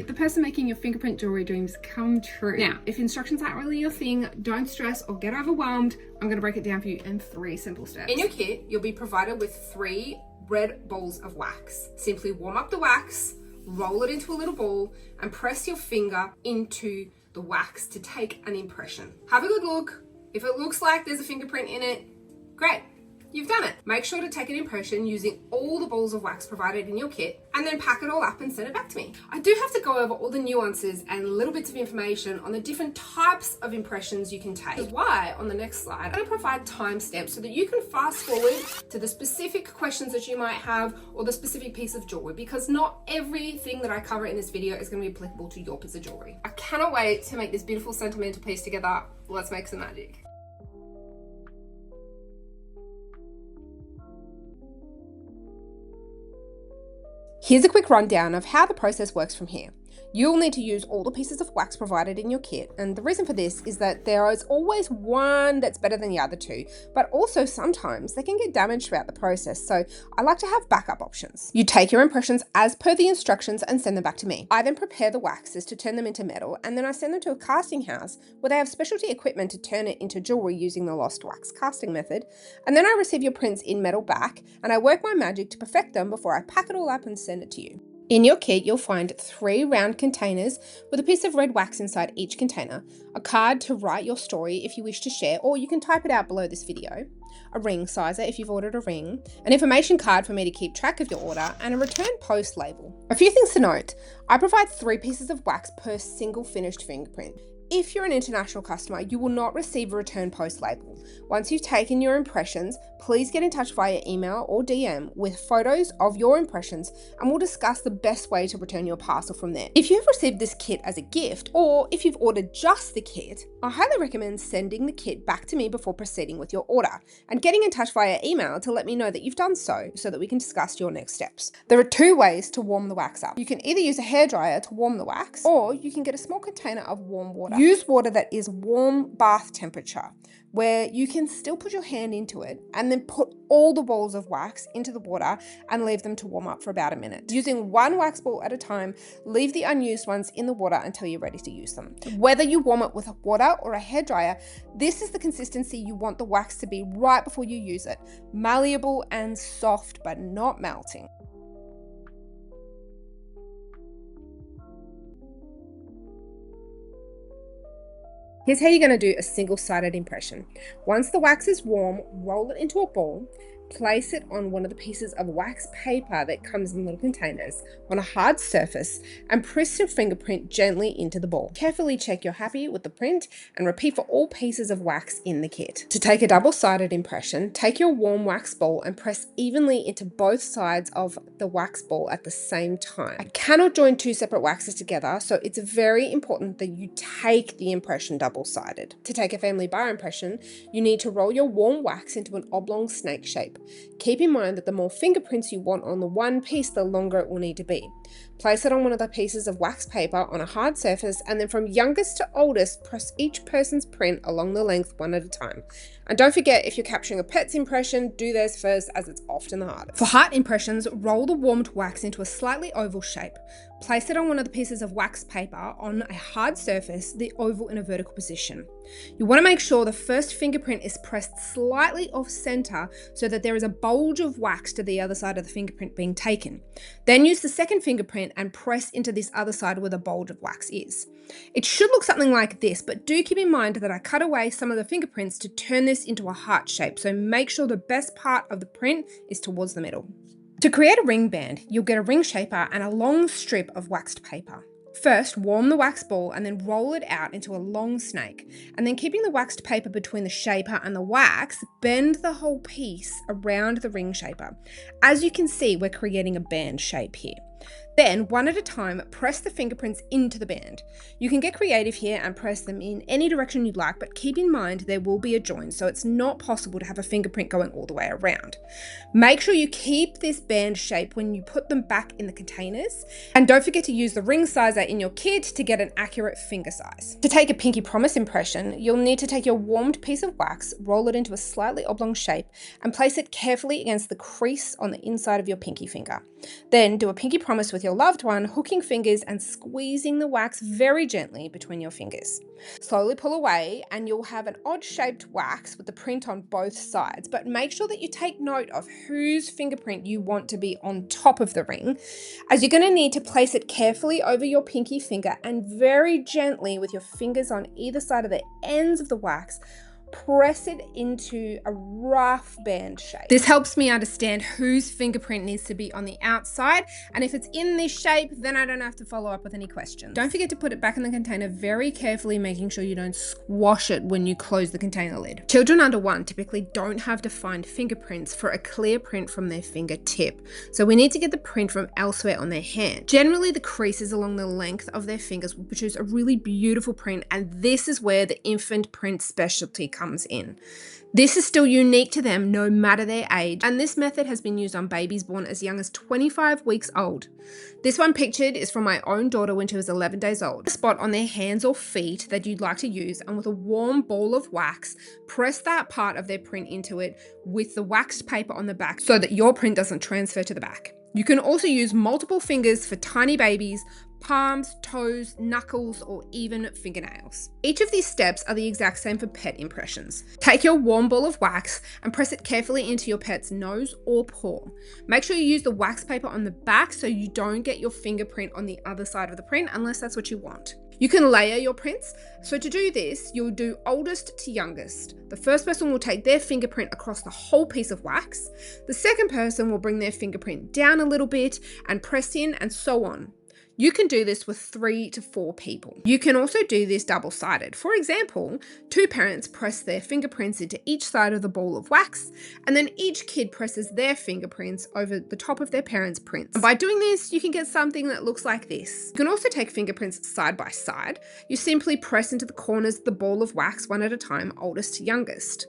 the person making your fingerprint jewelry dreams come true. Now, if instructions aren't really your thing, don't stress or get overwhelmed. I'm going to break it down for you in 3 simple steps. In your kit, you'll be provided with 3 red balls of wax. Simply warm up the wax, roll it into a little ball, and press your finger into the wax to take an impression. Have a good look. If it looks like there's a fingerprint in it, great. You've done it. Make sure to take an impression using all the balls of wax provided in your kit and then pack it all up and send it back to me. I do have to go over all the nuances and little bits of information on the different types of impressions you can take. That's why on the next slide, I'm going to provide timestamps so that you can fast forward to the specific questions that you might have or the specific piece of jewelry, because not everything that I cover in this video is going to be applicable to your piece of jewelry. I cannot wait to make this beautiful sentimental piece together. Let's make some magic. Here's a quick rundown of how the process works from here. You'll need to use all the pieces of wax provided in your kit, and the reason for this is that there is always one that's better than the other 2, but also sometimes they can get damaged throughout the process, so I like to have backup options. You take your impressions as per the instructions and send them back to me. I then prepare the waxes to turn them into metal, and then I send them to a casting house where they have specialty equipment to turn it into jewelry using the lost wax casting method, and then I receive your prints in metal back, and I work my magic to perfect them before I pack it all up and send it to you. In your kit, you'll find 3 round containers with a piece of red wax inside each container, a card to write your story if you wish to share, or you can type it out below this video, a ring sizer if you've ordered a ring, an information card for me to keep track of your order, and a return post label. A few things to note: I provide 3 pieces of wax per single finished fingerprint. If you're an international customer, you will not receive a return post label. Once you've taken your impressions, please get in touch via email or DM with photos of your impressions, and we'll discuss the best way to return your parcel from there. If you've received this kit as a gift, or if you've ordered just the kit, I highly recommend sending the kit back to me before proceeding with your order, and getting in touch via email to let me know that you've done so that we can discuss your next steps. There are 2 ways to warm the wax up. You can either use a hairdryer to warm the wax, or you can get a small container of warm water. Use water that is warm bath temperature, where you can still put your hand into it and then put all the balls of wax into the water and leave them to warm up for about a minute. Using 1 wax ball at a time, leave the unused ones in the water until you're ready to use them. Whether you warm it with water or a hairdryer, this is the consistency you want the wax to be right before you use it. Malleable and soft, but not melting. Here's how you're going to do a single-sided impression. Once the wax is warm, roll it into a ball, place it on one of the pieces of wax paper that comes in little containers on a hard surface, and press your fingerprint gently into the ball. Carefully check you're happy with the print and repeat for all pieces of wax in the kit. To take a double-sided impression, take your warm wax ball and press evenly into both sides of the wax ball at the same time. I cannot join 2 separate waxes together, so it's very important that you take the impression double-sided. To take a family bar impression, you need to roll your warm wax into an oblong snake shape. Keep in mind that the more fingerprints you want on the one piece, the longer it will need to be. Place it on one of the pieces of wax paper on a hard surface, and then from youngest to oldest, press each person's print along the length one at a time. And don't forget, if you're capturing a pet's impression, do theirs first, as it's often the hardest. For heart impressions, roll the warmed wax into a slightly oval shape. Place it on one of the pieces of wax paper on a hard surface, the oval in a vertical position. You want to make sure the first fingerprint is pressed slightly off center so that there is a bulge of wax to the other side of the fingerprint being taken. Then use the second fingerprint and press into this other side where the bulge of wax is. It should look something like this, but do keep in mind that I cut away some of the fingerprints to turn this into a heart shape, so make sure the best part of the print is towards the middle. To create a ring band, you'll get a ring shaper and a long strip of waxed paper. First, warm the wax ball and then roll it out into a long snake, and then keeping the waxed paper between the shaper and the wax, bend the whole piece around the ring shaper. As you can see, we're creating a band shape here. Then, one at a time, press the fingerprints into the band. You can get creative here and press them in any direction you'd like, but keep in mind there will be a join, so it's not possible to have a fingerprint going all the way around. Make sure you keep this band shape when you put them back in the containers, and don't forget to use the ring sizer in your kit to get an accurate finger size. To take a pinky promise impression, you'll need to take your warmed piece of wax, roll it into a slightly oblong shape, and place it carefully against the crease on the inside of your pinky finger. Then do a pinky promise with your loved one, hooking fingers and squeezing the wax very gently between your fingers. Slowly pull away and you'll have an odd-shaped wax with the print on both sides, but make sure that you take note of whose fingerprint you want to be on top of the ring, as you're going to need to place it carefully over your pinky finger and very gently with your fingers on either side of the ends of the wax, press it into a rough band shape. This helps me understand whose fingerprint needs to be on the outside, and if it's in this shape, then I don't have to follow up with any questions. Don't forget to put it back in the container very carefully, making sure you don't squash it when you close the container lid. Children under 1 typically don't have defined fingerprints for a clear print from their fingertip, so we need to get the print from elsewhere on their hand. Generally, the creases along the length of their fingers will produce a really beautiful print, and this is where the infant print specialty comes in. This is still unique to them no matter their age, and this method has been used on babies born as young as 25 weeks old. This one pictured is from my own daughter when she was 11 days old. A spot on their hands or feet that you'd like to use, and with a warm ball of wax, press that part of their print into it with the waxed paper on the back so that your print doesn't transfer to the back. You can also use multiple fingers for tiny babies, palms, toes, knuckles, or even fingernails. Each of these steps are the exact same for pet impressions. Take your warm ball of wax and press it carefully into your pet's nose or paw. Make sure you use the wax paper on the back so you don't get your fingerprint on the other side of the print unless that's what you want. You can layer your prints. So to do this, you'll do oldest to youngest. The first person will take their fingerprint across the whole piece of wax. The second person will bring their fingerprint down a little bit and press in, and so on. You can do this with 3 to 4 people. You can also do this double-sided. For example, 2 parents press their fingerprints into each side of the ball of wax, and then each kid presses their fingerprints over the top of their parents' prints. And by doing this, you can get something that looks like this. You can also take fingerprints side by side. You simply press into the corners of the ball of wax one at a time, oldest to youngest.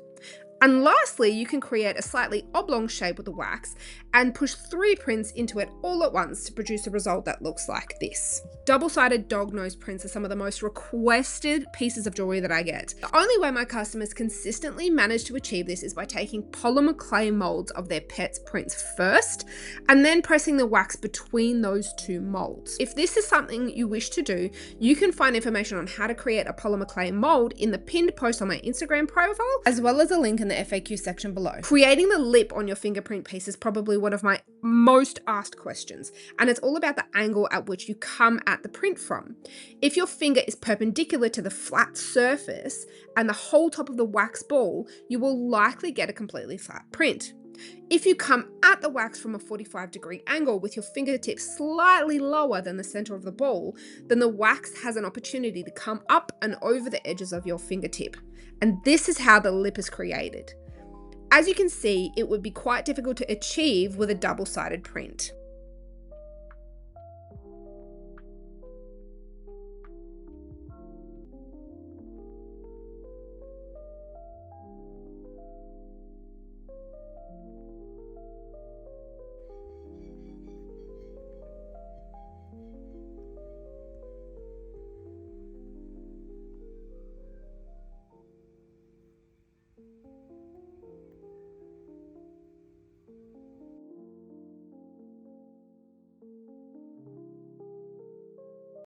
And lastly, you can create a slightly oblong shape with the wax and push 3 prints into it all at once to produce a result that looks like this. Double-sided dog nose prints are some of the most requested pieces of jewelry that I get. The only way my customers consistently manage to achieve this is by taking polymer clay molds of their pets' prints first and then pressing the wax between those 2 molds. If this is something you wish to do, you can find information on how to create a polymer clay mold in the pinned post on my Instagram profile, as well as a link in the FAQ section below. Creating the lip on your fingerprint piece is probably one of my most asked questions, and it's all about the angle at which you come at the print from. If your finger is perpendicular to the flat surface and the whole top of the wax ball, you will likely get a completely flat print. If you come at the wax from a 45-degree angle with your fingertips slightly lower than the center of the ball, then the wax has an opportunity to come up and over the edges of your fingertip. And this is how the lip is created. As you can see, it would be quite difficult to achieve with a double-sided print.